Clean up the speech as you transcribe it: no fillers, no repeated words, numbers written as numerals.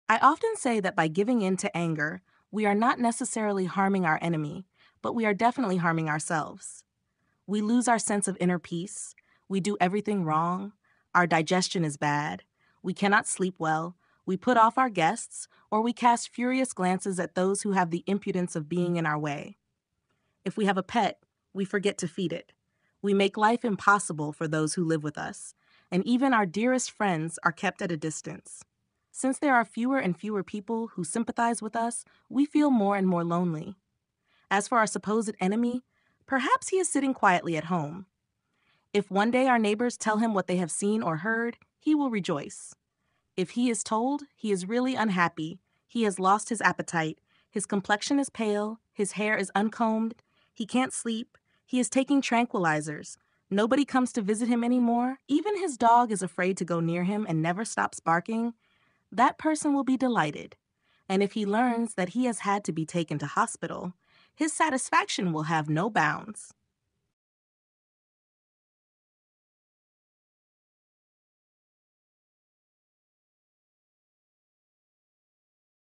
I often say that by giving in to anger, we are not necessarily harming our enemy, but we are definitely harming ourselves. We lose our sense of inner peace. We do everything wrong. Our digestion is bad. We cannot sleep well. We put off our guests, or we cast furious glances at those who have the impudence of being in our way. If we have a pet, we forget to feed it. We make life impossible for those who live with us, and even our dearest friends are kept at a distance. Since there are fewer and fewer people who sympathize with us, we feel more and more lonely. As for our supposed enemy, perhaps he is sitting quietly at home. If one day our neighbors tell him what they have seen or heard, he will rejoice. If he is told he is really unhappy, he has lost his appetite, his complexion is pale, his hair is uncombed, he can't sleep, he is taking tranquilizers, nobody comes to visit him anymore, even his dog is afraid to go near him and never stops barking, that person will be delighted. And if he learns that he has had to be taken to hospital, his satisfaction will have no bounds.